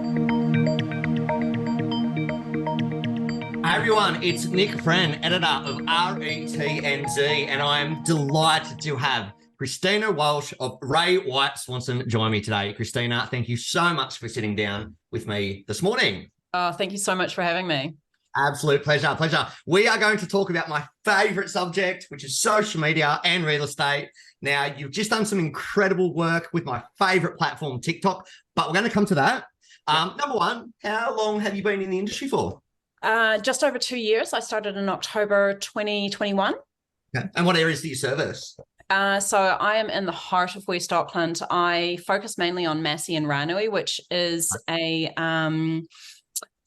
Hi everyone, it's Nick Friend, editor of RETNZ, and I'm delighted to have Christina Walsh of Ray White Swanson join me today. Christina, thank you so much for sitting down with me this morning. Oh, thank you so much for having me. Absolute pleasure, pleasure. We are going to talk about my favorite subject, which is social media and real estate. Now, you've just done some incredible work with my favorite platform, TikTok, but we're going to come to that. Number one, how long have you been in the industry for? Just over 2 years. I started in October 2021. Okay. And what areas do you service? So I am in the heart of West Auckland. I focus mainly on Massey and Ranui, which is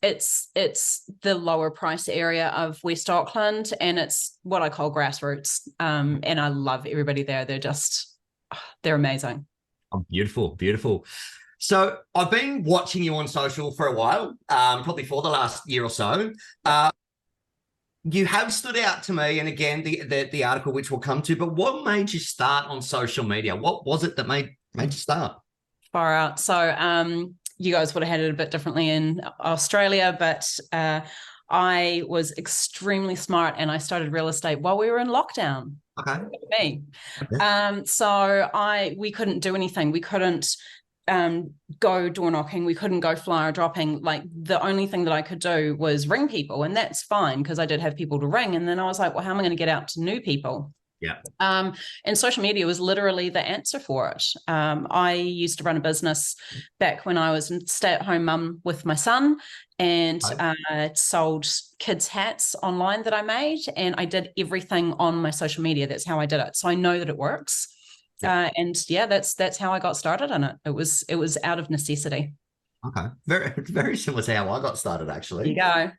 it's the lower price area of West Auckland, and it's what I call grassroots. And I love everybody there. They're amazing. Oh, beautiful, beautiful. So I've been watching you on social for a while, probably for the last year or so. You have stood out to me, and again, the article which we'll come to, but what made you start on social media? What was it that made you start? Far out. So you guys would have had it a bit differently in Australia, but I was extremely smart and I started real estate while we were in lockdown. Okay. Me. Okay. So we couldn't do anything. We couldn't go door knocking. We couldn't go flyer dropping. Like, the only thing that I could do was ring people, and that's fine because I did have people to ring. And then I was like, well, how am I going to get out to new people? Yeah. And social media was literally the answer for it. I used to run a business back when I was a stay-at-home mum with my son, and sold kids' hats online that I made, and I did everything on my social media. That's how I did it. So I know that it works. Yeah. And yeah, that's how I got started in it. It was out of necessity. Okay. Very, very similar to how I got started, There actually. you go.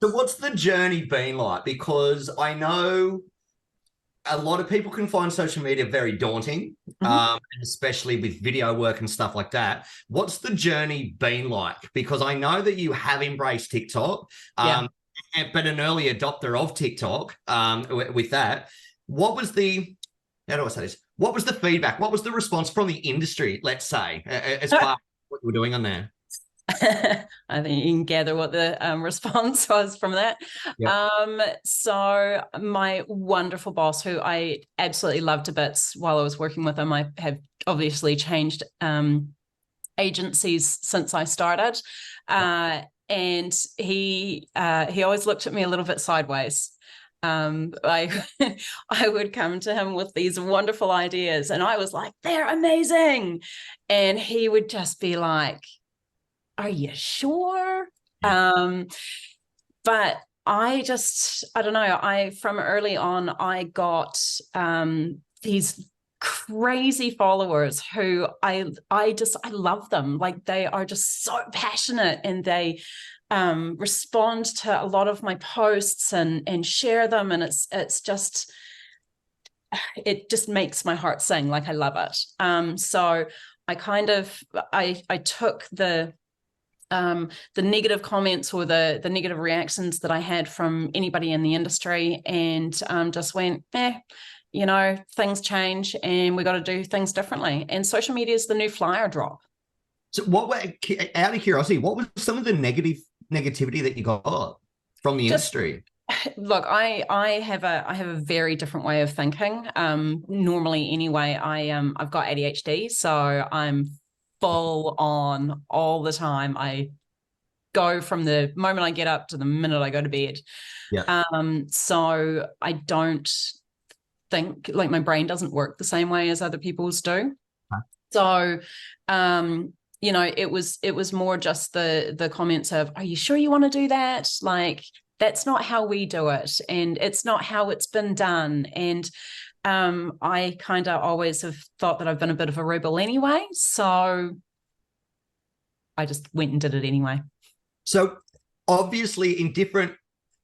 So what's the journey been like? Because I know a lot of people can find social media very daunting, and especially with video work and stuff like that. What's the journey been like? Because I know that you have embraced TikTok, Yeah. but an early adopter of TikTok, with that. What was the, how do I say this? What was the feedback? What was the response from the industry, let's say, as far as what you were doing on there? I think you can gather what the response was from that. Yep. So my wonderful boss, who I absolutely loved to bits while I was working with him, I have obviously changed agencies since I started, and he always looked at me a little bit sideways. I I would come to him with these wonderful ideas, and I was like, "They're amazing," and he would just be like, are you sure? But I don't know. From early on, I got these crazy followers who I love them. Like, they are just so passionate, and they respond to a lot of my posts and share them. And it just makes my heart sing. Like, I love it. So I took the negative comments or the negative reactions that I had from anybody in the industry, and just went, things change and we got to do things differently. And social media is the new flyer drop. So out of curiosity, what was some of the negativity that you got from the industry? Look, I have a very different way of thinking. Normally anyway, I've got ADHD, so I'm full on all the time. I go from the moment I get up to the minute I go to bed. Yeah. So I don't think, like, my brain doesn't work the same way as other people's do. Huh. So it was more just the comments of, are you sure you want to do that? Like, that's not how we do it, and it's not how it's been done. And I kind of always have thought that I've been a bit of a rebel anyway, so I just went and did it anyway. So obviously in different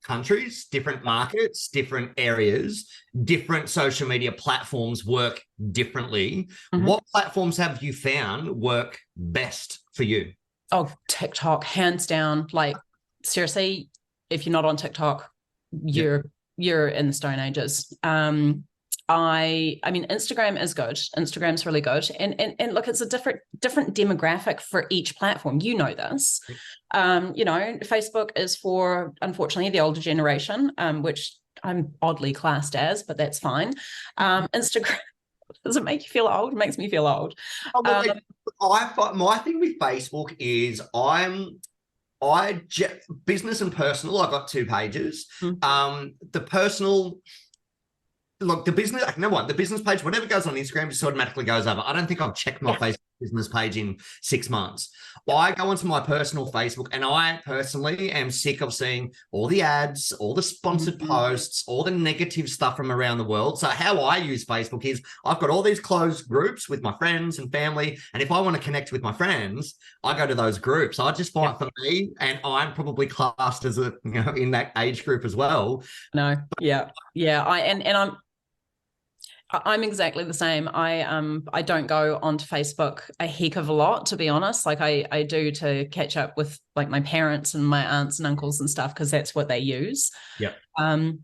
countries, different markets, different areas, different social media platforms work differently. What platforms have you found work best for you? Oh, TikTok, hands down. Like, seriously, if you're not on TikTok, you're in the Stone Ages. I mean, Instagram is good. Instagram's really good. And look, it's a different demographic for each platform. You know this. You know, Facebook is for, unfortunately, the older generation, which I'm oddly classed as, but that's fine. Instagram, does it make you feel old? It makes me feel old. I find my thing with Facebook is business and personal. I've got 2 pages. The personal, look, the business, the business page, whatever goes on Instagram just automatically goes over. I don't think I've checked my Facebook business page in 6 months. I go onto my personal Facebook, and I personally am sick of seeing all the ads, all the sponsored posts, all the negative stuff from around the world. So how I use Facebook is I've got all these closed groups with my friends and family. And if I want to connect with my friends, I go to those groups. I just find for me, and I'm probably classed as a, you know, in that age group as well. No. Yeah. I'm exactly the same. I don't go onto Facebook a heck of a lot, to be honest. Like I do to catch up with like my parents and my aunts and uncles and stuff, because that's what they use. Yeah. And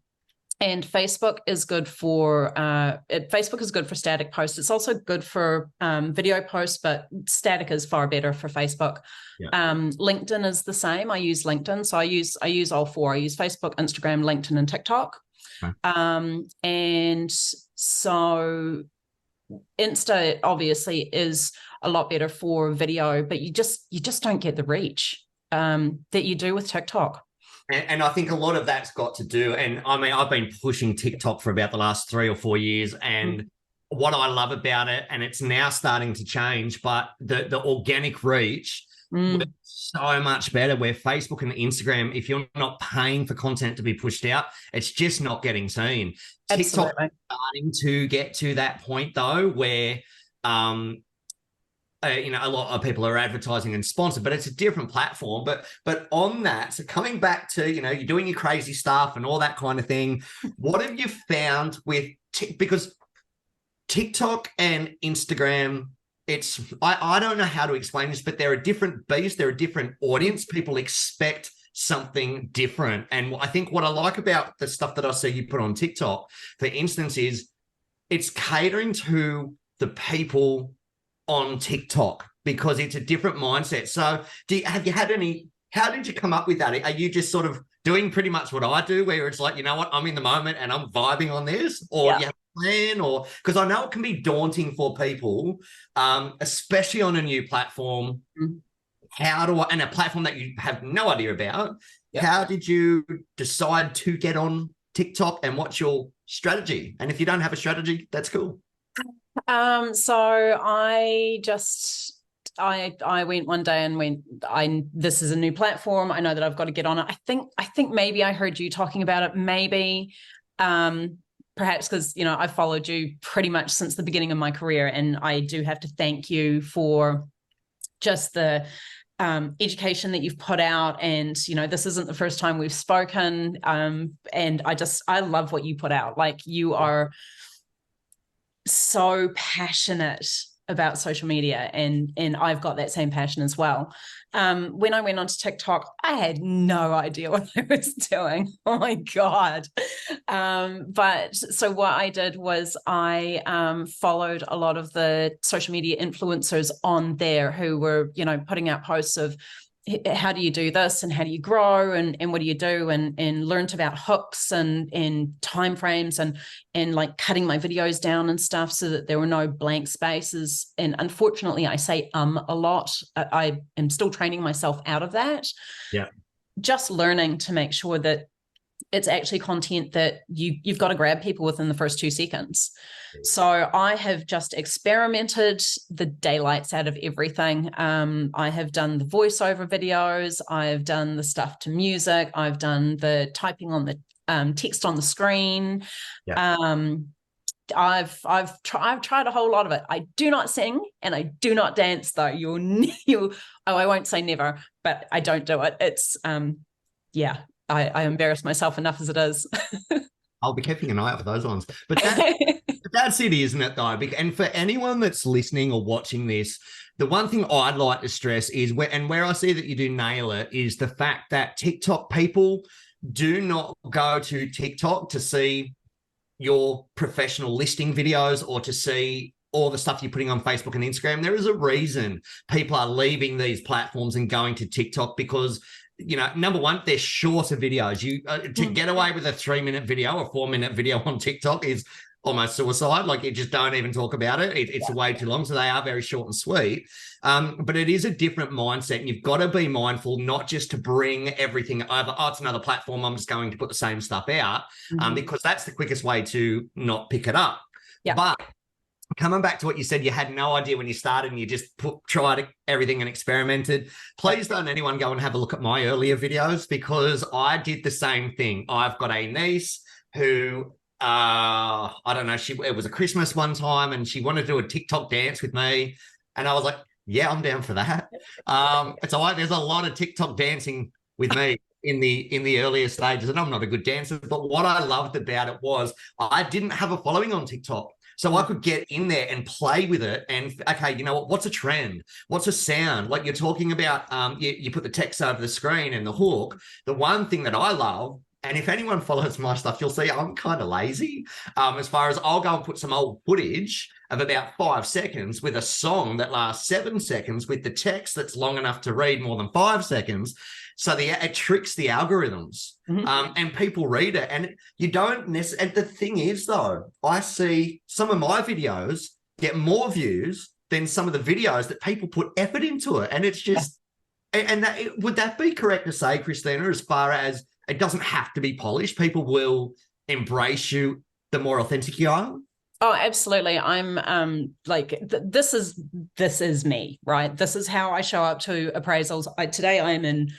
Facebook is good for Facebook is good for static posts. It's also good for video posts, but static is far better for Facebook. Yeah. LinkedIn is the same. I use LinkedIn, so I use all 4. I use Facebook, Instagram, LinkedIn, and TikTok. Okay. And so Insta obviously is a lot better for video, but you just don't get the reach that you do with TikTok. And I think a lot of that's got to do, and I mean, I've been pushing TikTok for about the last 3 or 4 years, and what I love about it, and it's now starting to change, but the organic reach was so much better, where Facebook and Instagram, if you're not paying for content to be pushed out, it's just not getting seen. TikTok is starting to get to that point though, where you know, a lot of people are advertising and sponsored, but it's a different platform. But on that, so coming back to, you know, you're doing your crazy stuff and all that kind of thing, what have you found with because TikTok and Instagram, it's I don't know how to explain this, but they're a different beast. They're a different audience. People expect something different. And I think what I like about the stuff that I see you put on TikTok, for instance, is it's catering to the people on TikTok, because it's a different mindset. So have you had any, how did you come up with that? Are you just sort of doing pretty much what I do, where it's like, you know what, I'm in the moment and I'm vibing on this? Or do you have a plan? Or, because I know it can be daunting for people, especially on a new platform. And a platform that you have no idea about. How did you decide to get on TikTok, and what's your strategy? And if you don't have a strategy, that's cool. So I went one day and went, this is a new platform. I know that I've got to get on it. I think maybe I heard you talking about it. Maybe, perhaps because, you know, I've followed you pretty much since the beginning of my career, and I do have to thank you for just the education that you've put out. And, you know, this isn't the first time we've spoken. And I love what you put out. Like, you are so passionate about social media, and I've got that same passion as well. When I went onto TikTok, I had no idea what I was doing. Oh my God. But so what I did was I followed a lot of the social media influencers on there who were, you know, putting out posts of how do you do this, and how do you grow, and what do you do, and learned about hooks and timeframes and like cutting my videos down and stuff so that there were no blank spaces. And unfortunately, I say a lot. I am still training myself out of that. Yeah. Just learning to make sure that it's actually content that you've got to grab people within the first 2 seconds. So I have just experimented the daylights out of everything. I have done the voiceover videos. I've done the stuff to music. I've done the typing on the text on the screen. Yeah. I've tried a whole lot of it. I do not sing and I do not dance though. I won't say never, but I don't do it. It's yeah. I embarrass myself enough as it is. I'll be keeping an eye out for those ones. But that's it, isn't it, though? And for anyone that's listening or watching this, the one thing I'd like to stress is, where I see that you do nail it, is the fact that TikTok people do not go to TikTok to see your professional listing videos or to see all the stuff you're putting on Facebook and Instagram. There is a reason people are leaving these platforms and going to TikTok because, number one, they're shorter videos. To get away with a 3-minute video, a 4-minute video on TikTok is almost suicide. Like, you just don't even talk about it. It's way too long. So they are very short and sweet. But it is a different mindset. And you've got to be mindful, not just to bring everything over. Oh, it's another platform, I'm just going to put the same stuff out, because that's the quickest way to not pick it up. Yeah. But coming back to what you said, you had no idea when you started and you just tried everything and experimented. Please don't anyone go and have a look at my earlier videos, because I did the same thing. I've got a niece who, I don't know, it was a Christmas one time and she wanted to do a TikTok dance with me. And I was like, yeah, I'm down for that. There's a lot of TikTok dancing with me in the earlier stages, and I'm not a good dancer, but what I loved about it was I didn't have a following on TikTok. So I could get in there and play with it and, okay, you know what? What's a trend? What's a sound? Like you're talking about, you put the text over the screen and the hook. The one thing that I love, and if anyone follows my stuff, you'll see I'm kind of lazy. As far as I'll go and put some old footage of about 5 seconds with a song that lasts 7 seconds with the text that's long enough to read more than 5 seconds. So it tricks the algorithms, and people read it. And you don't necessarily. And the thing is, though, I see some of my videos get more views than some of the videos that people put effort into it. And it's just, would that be correct to say, Christina, as far as it doesn't have to be polished? People will embrace you the more authentic you are. Oh, absolutely. I'm this is me, right? This is how I show up to appraisals. Today I am in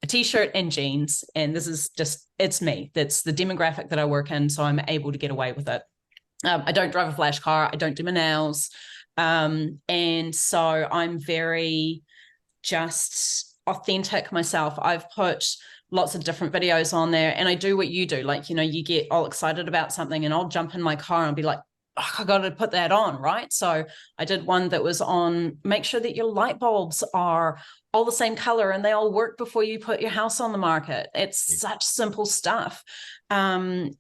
a t-shirt and jeans, and this is just, it's me. That's the demographic that I work in, so I'm able to get away with it. I don't drive a flash car. I don't do my nails. And so I'm very just authentic myself. I've put lots of different videos on there, and I do what you do. Like, you get all excited about something and I'll jump in my car and be like, oh, I got to put that on, right? So I did one that was on, make sure that your light bulbs are all the same color and they all work before you put your house on the market. It's such simple stuff. And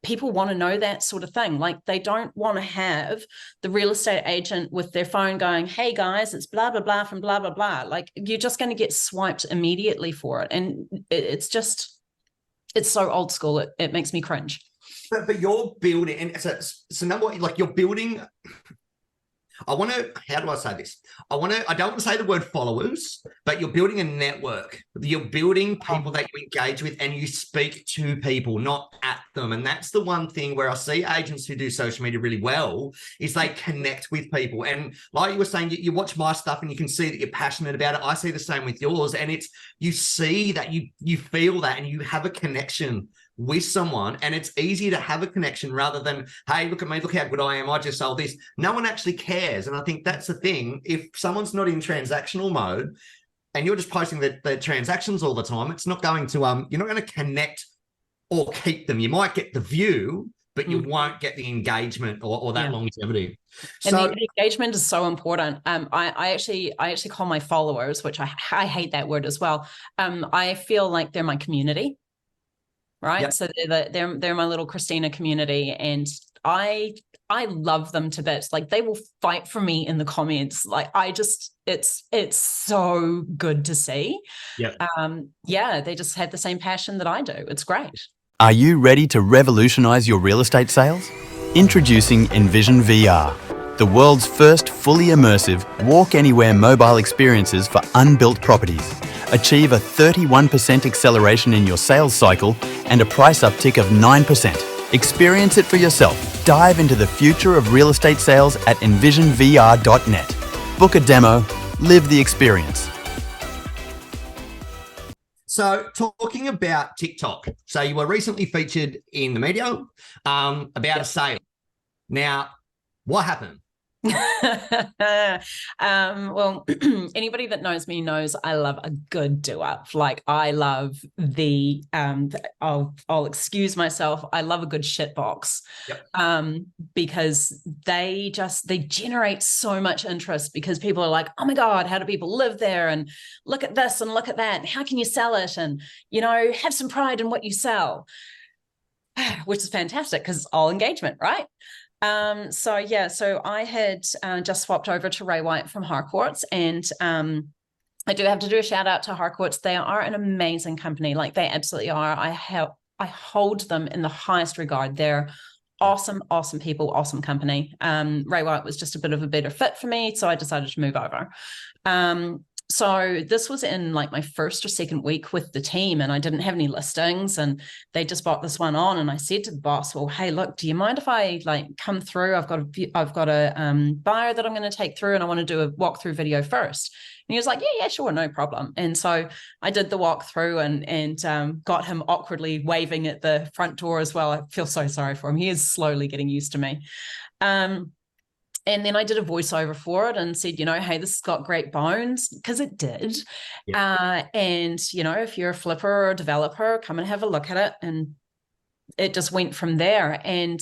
people want to know that sort of thing. Like, they don't want to have the real estate agent with their phone going, hey guys, it's blah, blah, blah from blah, blah, blah. Like, you're just going to get swiped immediately for it. And it's so old school. It makes me cringe. But you're building, and so number one, like, you're building. How do I say this? I don't want to say the word followers, but you're building a network. You're building people that you engage with, and you speak to people, not at them. And that's the one thing where I see agents who do social media really well is they connect with people. And like you were saying, you watch my stuff and you can see that you're passionate about it. I see the same with yours. And you see that you feel that, and you have a connection with someone, and it's easy to have a connection rather than, hey, look at me, look how good I am, I just sold this. No one actually cares. And I think that's the thing. If someone's not in transactional mode and you're just posting the transactions all the time, it's not going to, you're not going to connect or keep them. You might get the view, but you won't get the engagement or that longevity. And the engagement is so important. I actually call my followers, which I hate that word as well. I feel like they're my community. Right. Yep. So they're my little Christina community, and I love them to bits. Like, they will fight for me in the comments. Like, it's so good to see. Yeah. They just have the same passion that I do. It's great. Are you ready to revolutionize your real estate sales? Introducing Envision VR, the world's first fully immersive walk anywhere mobile experiences for unbuilt properties. Achieve a 31% acceleration in your sales cycle and a price uptick of 9%. Experience it for yourself. Dive into the future of real estate sales at envisionvr.net. Book a demo, live the experience. So, talking about TikTok. So, you were recently featured in the media about a sale. Now, what happened? Well, anybody that knows me knows I love a good do-up. Like, I love I'll excuse myself, I love a good shit box. Because they generate so much interest, because people are like, oh my God, how do people live there? And look at this and look at that. How can you sell it? And, have some pride in what you sell. which is fantastic because all engagement, right? So I had just swapped over to Ray White from Harcourts, and I do have to do a shout out to Harcourts. They are an amazing company. Like, they absolutely are. I hold them in the highest regard. They're awesome people, awesome company. Ray White was just a bit of a better fit for me, so I decided to move over. So this was in like my first or second week with the team, and I didn't have any listings, and they just bought this one on. And I said to the boss, well, hey, look, do you mind if I like come through? I've got a buyer that I'm going to take through, and I want to do a walkthrough video first. And he was like, yeah, sure, no problem. And so I did the walkthrough and got him awkwardly waving at the front door as well. I feel so sorry for him. He is slowly getting used to me. And then I did a voiceover for it and said, hey, this has got great bones, because it did. Yeah. And, if you're a flipper or a developer, come and have a look at it. And it just went from there. And,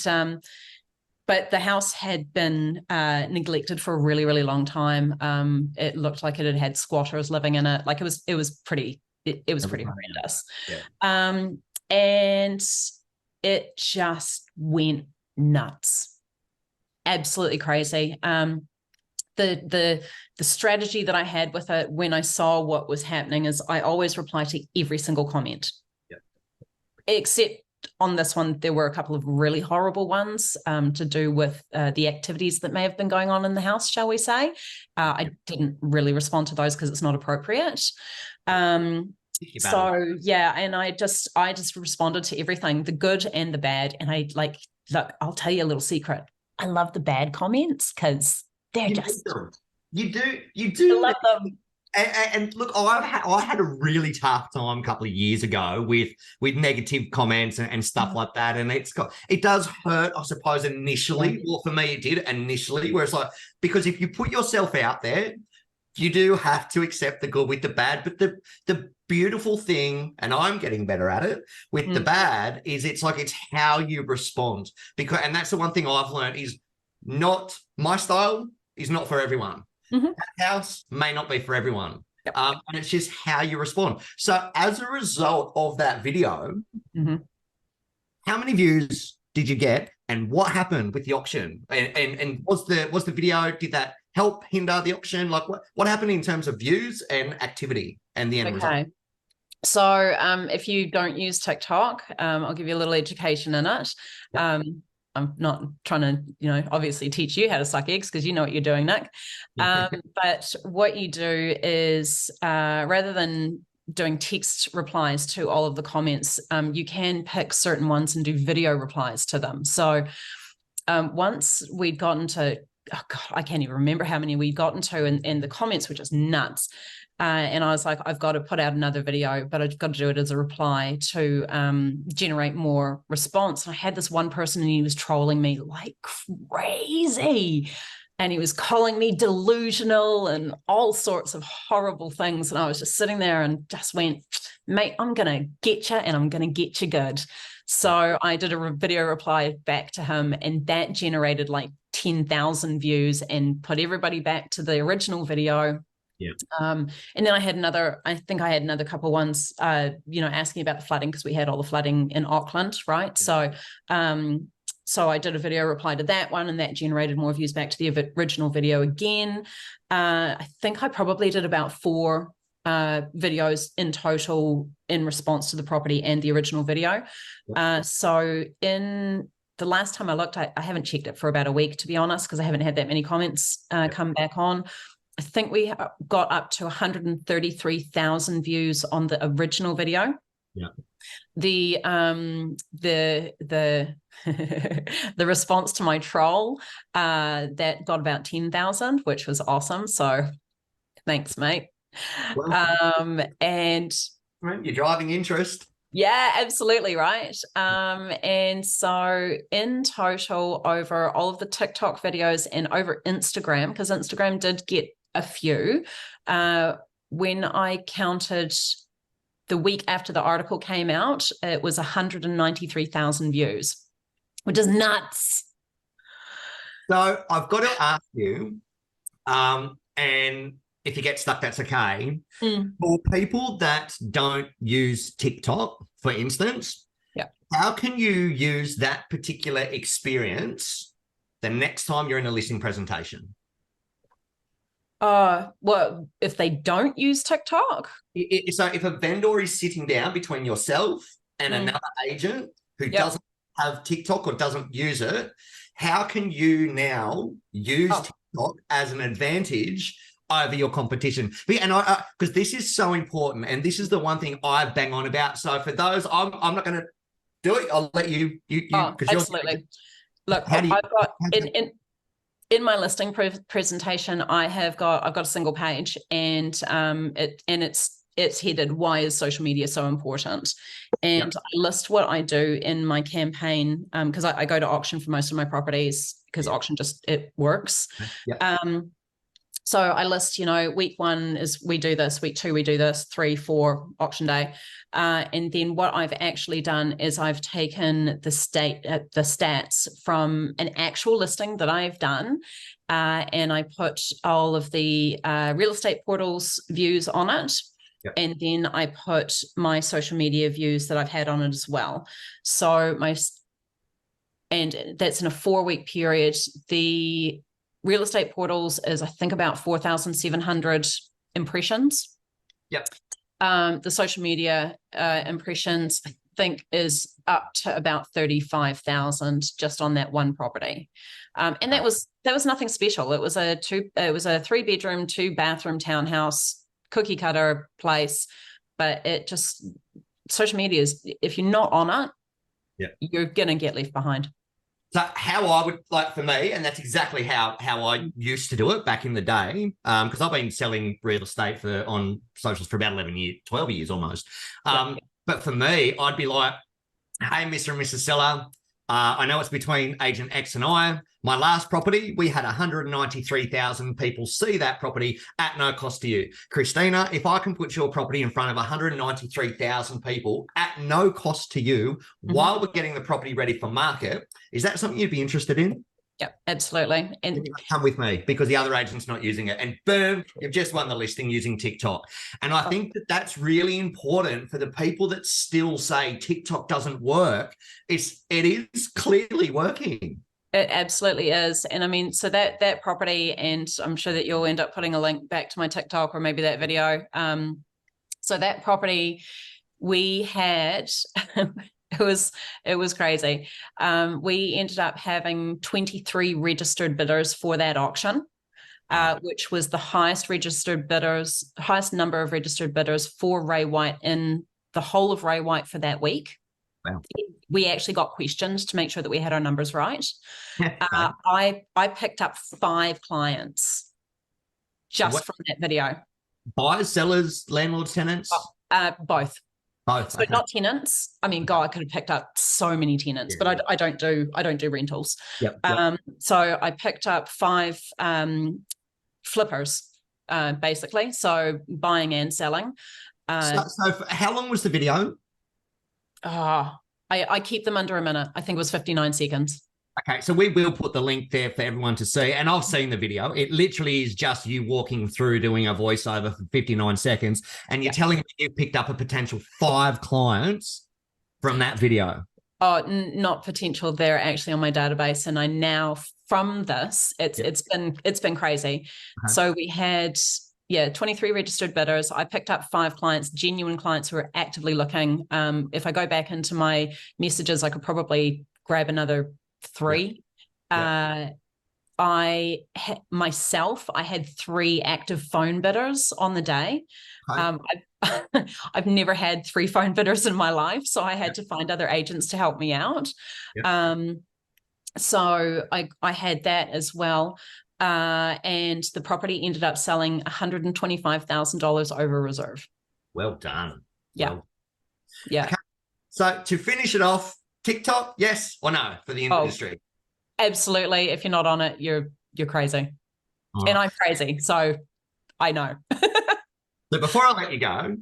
but the house had been neglected for a really, really long time. It looked like it had squatters living in it. Like, it was pretty horrendous. Yeah. And it just went nuts. Absolutely crazy. The strategy that I had with it when I saw what was happening is I always reply to every single comment. Yep. Except on this one, there were a couple of really horrible ones to do with the activities that may have been going on in the house, shall we say. I didn't really respond to those because it's not appropriate. So yeah, and I just responded to everything, the good and the bad. And look, I'll tell you a little secret. I love the bad comments because they're You do. I love them. And look, I had a really tough time a couple of years ago with negative comments and stuff like that. And it does hurt, I suppose, initially. Well, for me, it did initially, where it's like, because if you put yourself out there, you do have to accept the good with the bad. But the beautiful thing, and I'm getting better at it with the bad, is it's how you respond. And that's the one thing I've learned is not my style is not for everyone. Mm-hmm. That house may not be for everyone. Yep. And it's just how you respond. So as a result of that video, how many views did you get, and what happened with the auction? And was the video, did that help hinder the auction? Like, what happened in terms of views and activity and the end result? So if you don't use TikTok, I'll give you a little education in it. I'm not trying to, obviously teach you how to suck eggs, because you know what you're doing, Nick. But what you do is rather than doing text replies to all of the comments, you can pick certain ones and do video replies to them. So once we'd gotten to, oh God, I can't even remember how many we'd gotten to, and the comments were just nuts. And I was like, I've got to put out another video, but I've got to do it as a reply to generate more response. And I had this one person, and he was trolling me like crazy. And he was calling me delusional and all sorts of horrible things. And I was just sitting there and just went, mate, I'm going to get you, and I'm going to get you good. So I did a video reply back to him, and that generated like 10,000 views and put everybody back to the original video. Yeah. And then I had another couple ones, asking about the flooding, because we had all the flooding in Auckland, right? So, so I did a video reply to that one, and that generated more views back to the original video again. I think I probably did about 4 videos in total in response to the property and the original video. So in the last time I looked, I haven't checked it for about a week, to be honest, because I haven't had that many comments come back on. I think we got up to 133,000 views on the original video. Yeah. The the response to my troll that got about 10,000, which was awesome. So thanks, mate. Well, and you're driving interest. Yeah, absolutely right. And so in total, over all of the TikTok videos and over Instagram, because Instagram did get a few, when I counted the week after the article came out, it was 193,000 views, which is nuts. So I've got to ask you, and if you get stuck, that's okay. For people that don't use TikTok, for instance, How can you use that particular experience the next time you're in a listing presentation? Well, if they don't use TikTok, So if a vendor is sitting down between yourself and another agent who doesn't have TikTok or doesn't use it, how can you now use TikTok as an advantage over your competition? And because this is so important, and this is the one thing I bang on about. So for those, I'm not going to do it. I'll let you. Absolutely. Look, I've got in my listing presentation, I've got a single page, and it's headed, "Why is social media so important?" And I list what I do in my campaign, because I go to auction for most of my properties, because auction it works. So I list, week 1 is we do this, week 2 we do this, 3, 4 auction day, and then what I've actually done is I've taken the stats from an actual listing that I've done, and I put all of the real estate portals views on it. And then I put my social media views that I've had on it as well. So and that's in a 4-week period. The real estate portals is, I think, about 4,700 impressions. The social media impressions, I think, is up to about 35,000 just on that one property. And that was nothing special. It was a 3-bedroom, 2-bathroom townhouse, cookie cutter place, but social media is, if you're not on it, you're gonna get left behind. So how I would, like, for me, and that's exactly how I used to do it back in the day, because I've been selling real estate on socials for about 12 years almost. But for me, I'd be like, "Hey, Mr. and Mrs. Seller, I know it's between Agent X and I. My last property, we had 193,000 people see that property at no cost to you. Christina, if I can put your property in front of 193,000 people at no cost to you while we're getting the property ready for market, is that something you'd be interested in?" Yeah, absolutely. And come with me, because the other agent's not using it. And boom, you've just won the listing using TikTok. And I think that's really important for the people that still say TikTok doesn't work. It is clearly working. It absolutely is. And I mean, so that property, and I'm sure that you'll end up putting a link back to my TikTok or maybe that video. So that property, we had it was crazy. We ended up having 23 registered bidders for that auction, which was the highest number of registered bidders for Ray White in the whole of Ray White for that week. Wow. We actually got questions to make sure that we had our numbers right. I picked up 5 clients just from that video. Buyers, sellers, landlords, tenants? Both. Both. So not tenants. I mean, God, I could have picked up so many tenants, but I don't do rentals. So I picked up 5 flippers, basically. So buying and selling. So how long was the video? I keep them under a minute. I think it was 59 seconds. Okay, so we will put the link there for everyone to see. And I've seen the video. It literally is just you walking through doing a voiceover for 59 seconds. And you're telling me you picked up a potential 5 clients from that video. Oh, not potential. They're actually on my database. And I now, from this, it's been crazy. So we had 23 registered bidders. I picked up 5 clients, genuine clients who are actively looking. If I go back into my messages, I could probably grab another 3. I had 3 active phone bidders on the day. I've never had 3 phone bidders in my life, so I had to find other agents to help me out. So I had that as well. And the property ended up selling $125,000 over reserve. Well done. Yeah. Okay. So to finish it off, TikTok, yes or no for the industry? Absolutely. If you're not on it, you're crazy. And I'm crazy, so I know. So before I let you go,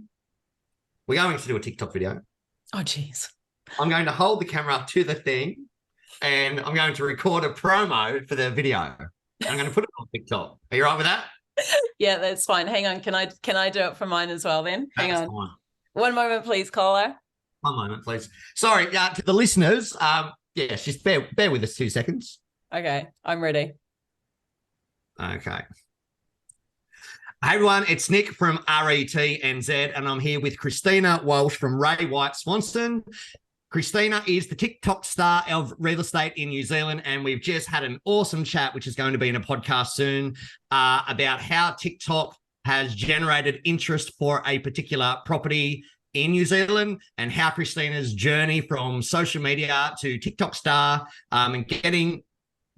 we're going to do a TikTok video. Oh, geez. I'm going to hold the camera up to the thing, and I'm going to record a promo for the video. I'm going to put it on TikTok. Are you right with that? Yeah, that's fine. Hang on. Can I do it for mine as well then? Hang on. Fine. One moment, please, caller. One moment, please. Sorry, to the listeners. Yeah, just bear with us 2 seconds. Okay, I'm ready. Okay. Hey everyone, it's Nick from RETNZ, and I'm here with Christina Walsh from Ray White Swanson. Christina is the TikTok star of real estate in New Zealand, and we've just had an awesome chat, which is going to be in a podcast soon, about how TikTok has generated interest for a particular property in New Zealand, and how Christina's journey from social media to TikTok star and getting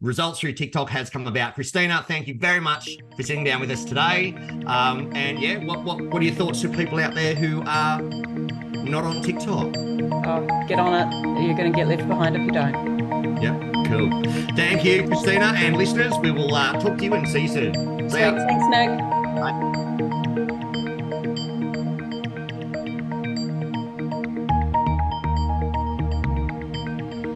results through TikTok has come about. Christina, thank you very much for sitting down with us today. And yeah, what are your thoughts to people out there who are not on TikTok? Oh, get on it. You're going to get left behind if you don't. Yep, cool. Thank you, Christina, and listeners. We will talk to you and see you soon. See ya. Thanks, Nick. Bye.